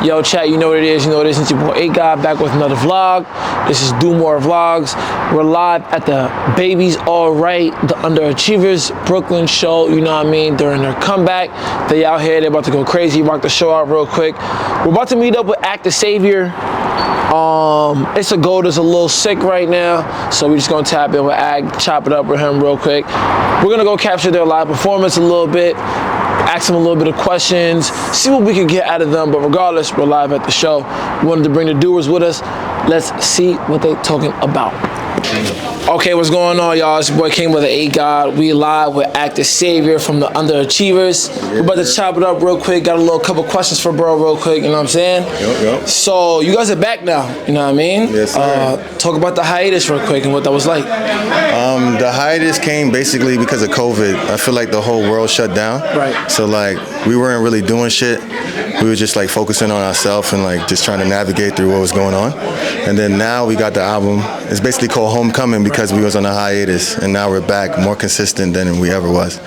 Yo, chat, you know what it is. You know what it is. It's your boy A-God back with another vlog. This is Do More Vlogs. We're live at the Babies All Right, the Underachievers Brooklyn show. You know what I mean? During their comeback, they out here. They're about to go crazy. Rock the show out real quick. We're about to meet up with AKTHESAVIOR. Issa Gold is a little sick right now, so we're just gonna tap in with Ag, chop it up with him real quick. We're gonna go capture their live performance a little bit, ask them a little bit of questions, see what we can get out of them. But regardless, we're live at the show. We wanted to bring the doers with us. Let's see what they're talking about. Okay, what's going on, y'all? It's your boy Kingmil, the A-God. We live with AKTHESAVIOR from the Underachievers. We're about to chop it up real quick. Got a little couple questions for bro real quick, you know what I'm saying? Yep. So, you guys are back now, you know what I mean? Yes, sir. Talk about the hiatus real quick and what that was like. The hiatus came basically because of COVID. I feel like the whole world shut down. Right. So, like, we weren't really doing shit. We were just, like, focusing on ourselves and, like, just trying to navigate through what was going on. And then now we got the album. It's basically called Homecoming because we was on a hiatus, and now we're back more consistent than we ever was.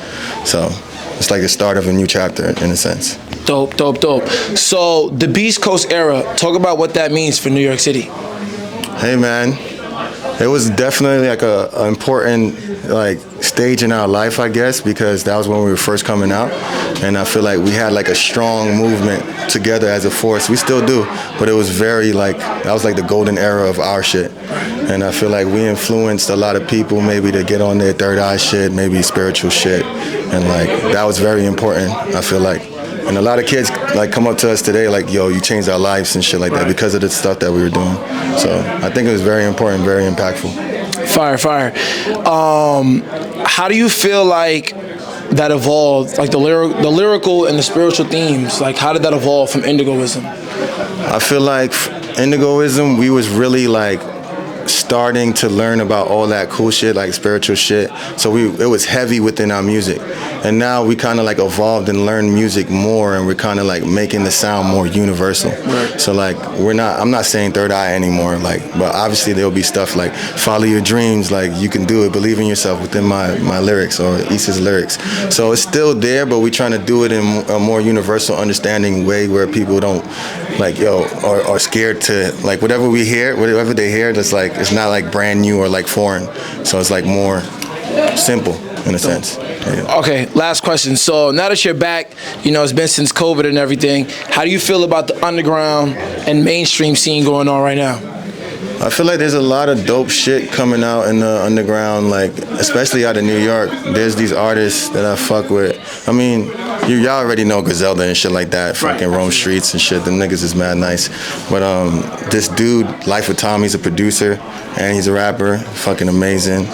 So it's like the start of a new chapter in a sense. Dope. So the Beast Coast era, talk about what that means for New York City. Hey man, it was definitely like a important like stage in our life, I guess, because that was when we were first coming out, and I feel like we had like a strong movement together as a force. We still do, but it was very like, that was like the golden era of our shit. And I feel like we influenced a lot of people maybe to get on their third eye shit, maybe spiritual shit, and like that was very important, I feel like. And a lot of kids like come up to us today like, yo, you changed our lives and shit like that because of the stuff that we were doing. So I think it was very important, very impactful. Fire. How do you feel like that evolved, like the lyrical and the spiritual themes? Like, how did that evolve from Indigoism? I feel like Indigoism, we was really like starting to learn about all that cool shit, like spiritual shit. So it was heavy within our music. And now we kind of like evolved and learned music more, and we're kind of like making the sound more universal. Right. So like I'm not saying third eye anymore, like, but obviously there'll be stuff like follow your dreams, like you can do it, believe in yourself within my lyrics or Issa's lyrics. So it's still there, but we're trying to do it in a more universal understanding way where people don't like, yo, are scared to, like whatever we hear, whatever they hear, it's like, it's not like brand new or like foreign. So it's like more simple in a sense. Yeah. Okay, last question. So now that you're back, you know, it's been since COVID and everything, how do you feel about the underground and mainstream scene going on right now? I feel like there's a lot of dope shit coming out in the underground, like especially out of New York. There's these artists that I fuck with. I mean, y'all already know Griselda and shit like that, fucking Rome Streets and shit. Them niggas is mad nice. But this dude, Life with Tom, he's a producer and he's a rapper, fucking amazing.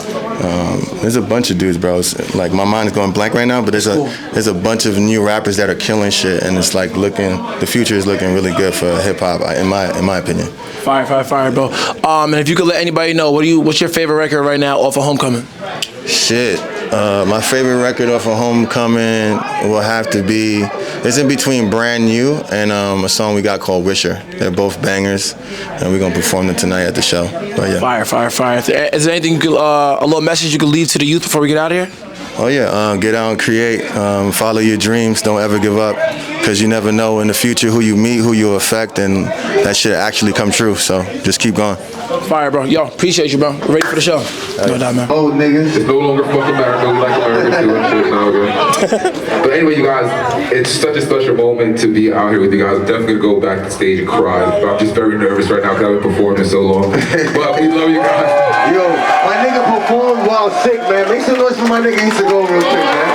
There's a bunch of dudes, bro. Like my mind is going blank right now, but there's a bunch of new rappers that are killing shit, and it's like the future is looking really good for hip hop, in my opinion. Fire, bro. And if you could let anybody know, what's your favorite record right now off of Homecoming? Shit. My favorite record off of Homecoming will have to be, it's in between Brand New and a song we got called Wisher. They're both bangers, and we're gonna perform them tonight at the show. But yeah. Fire. Is there anything a little message you could leave to the youth before we get out of here? Oh yeah, get out and create, follow your dreams, don't ever give up, because you never know in the future who you meet, who you affect, and that shit actually come true, so just keep going. Fire, bro. Yo, appreciate you, bro. We're ready for the show. No doubt, man. Oh, niggas. It's no longer fucking America. We like America too and shit now, okay? But anyway, you guys, it's such a special moment to be out here with you guys. I'm definitely going to go back to stage and cry. I'm just very nervous right now because I haven't performed in so long. But we love you guys. Yo, my nigga performed while sick, man. Make some noise for my nigga Issa Gold real quick, man.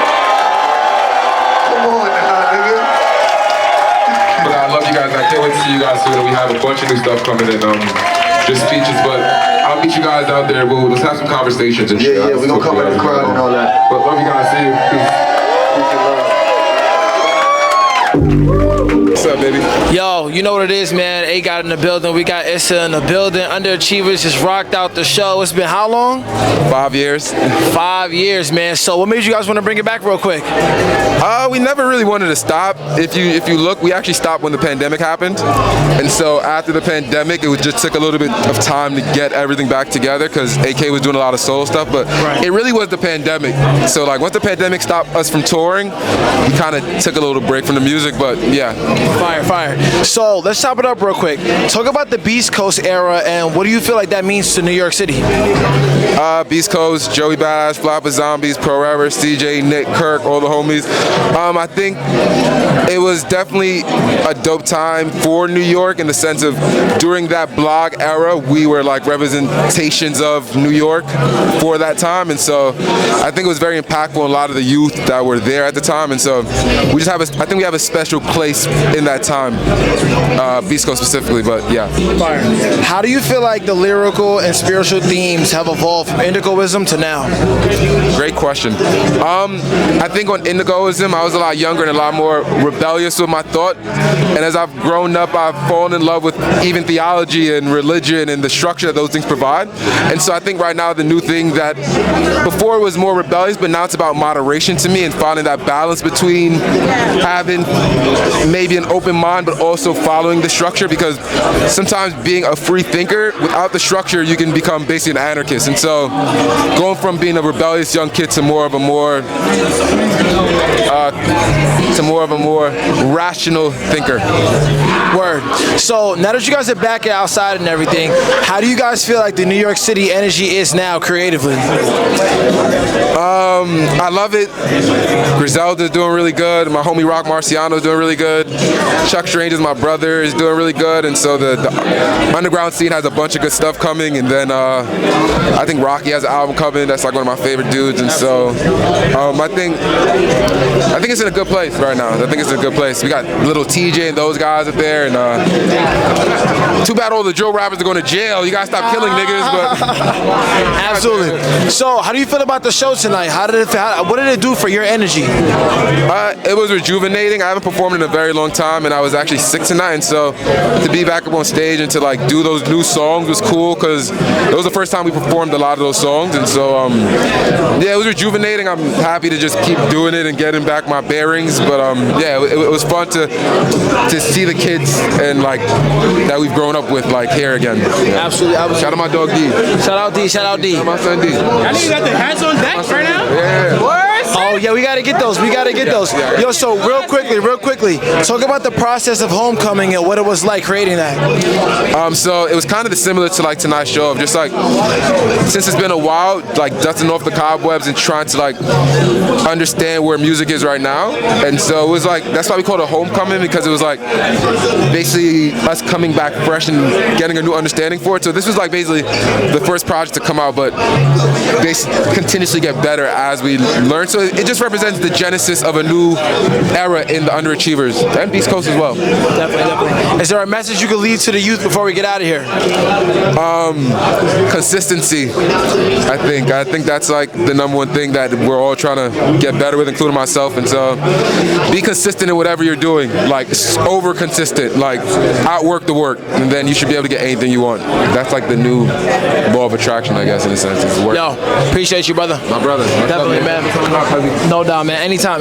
Come on now, nigga. But I love you guys. I can't wait to see you guys soon. We have a bunch of new stuff coming in. Just speeches, but I'll meet you guys out there. Let's have some conversations and shit. Yeah, we're gonna come in the crowd and all that. But love you guys. See you. Peace and love. What's up, baby? Yo, you know what it is, man. A-God in the building. We got Issa in the building. Underachievers just rocked out the show. It's been how long? 5 years. 5 years, man. So what made you guys want to bring it back real quick? We never really wanted to stop. If you look, we actually stopped when the pandemic happened. And so after the pandemic, it just took a little bit of time to get everything back together because AK was doing a lot of solo stuff, but it really was the pandemic. So like once the pandemic stopped us from touring, we kind of took a little break from the music, but yeah. Fire, fire. So let's chop it up real quick. Talk about the Beast Coast era and what do you feel like that means to New York City? Beast Coast, Joey Badass, Floppa Zombies, Pro Rapper, CJ, Nick, Kirk, all the homies. I think it was definitely a dope time for New York in the sense of during that blog era, we were like representations of New York for that time. And so I think it was very impactful on a lot of the youth that were there at the time. And so we just have I think we have a special place in that time, Beast Coast specifically, but yeah. Fire. How do you feel like the lyrical and spiritual themes have evolved from Indigoism to now? Great question. I think on Indigoism, I was a lot younger and a lot more rebellious with my thought. And as I've grown up, I've fallen in love with even theology and religion and the structure that those things provide. And so I think right now the new thing that before it was more rebellious, but now it's about moderation to me and finding that balance between having maybe an open mind, but also following the structure, because sometimes being a free thinker without the structure, you can become basically an anarchist. And so going from being a rebellious young kid to more of a more rational thinker. Word. So now that you guys are back outside and everything, how do you guys feel like the New York City energy is now creatively? I love it. Griselda's doing really good. My homie Rock Marciano's doing really good. Chuck Strange is my brother, is doing really good. And so the underground scene has a bunch of good stuff coming. And then I think Rocky has an album coming. That's like one of my favorite dudes. And so I think it's in a good place right now. I think it's in a good place. We got Little TJ and those guys up there. And too bad all the drill rappers are going to jail. You guys stop killing niggas. But absolutely. So how do you feel about the show tonight? What did it do for your energy? It was rejuvenating. I haven't performed in a very long time, and I was actually sick tonight. And so to be back up on stage and to like do those new songs was cool, because it was the first time we performed a lot of those songs. And so yeah, it was rejuvenating. I'm happy to just keep doing it and getting back my bearings. But yeah, it was fun to see the kids and like that we've grown up with like here again. Yeah. Absolutely. Shout out my dog D. Shout out D. Shout out D. Shout out my son D. I think you got the hats on deck right now. Yeah. What? Oh yeah, we gotta get those. We gotta get those. Yo, so real quickly, talk about the process of Homecoming and what it was like creating that. So it was kind of similar to like tonight's show of just like, since it's been a while, like dusting off the cobwebs and trying to like understand where music is right now. And so it was like, that's why we called it Homecoming, because it was like basically us coming back fresh and getting a new understanding for it. So this was like basically the first project to come out, but they continuously get better as we learn. So it just represents the genesis of a new era in the Underachievers and Beast Coast as well. Definitely. Is there a message you could leave to the youth before we get out of here? Consistency. I think that's like the number one thing that we're all trying to get better with, including myself. And so be consistent in whatever you're doing, like over consistent, like outwork the work, and then you should be able to get anything you want. That's like the new law of attraction, I guess, in a sense. Yo, appreciate you, brother. My brother. Definitely, man. No doubt, man. Anytime.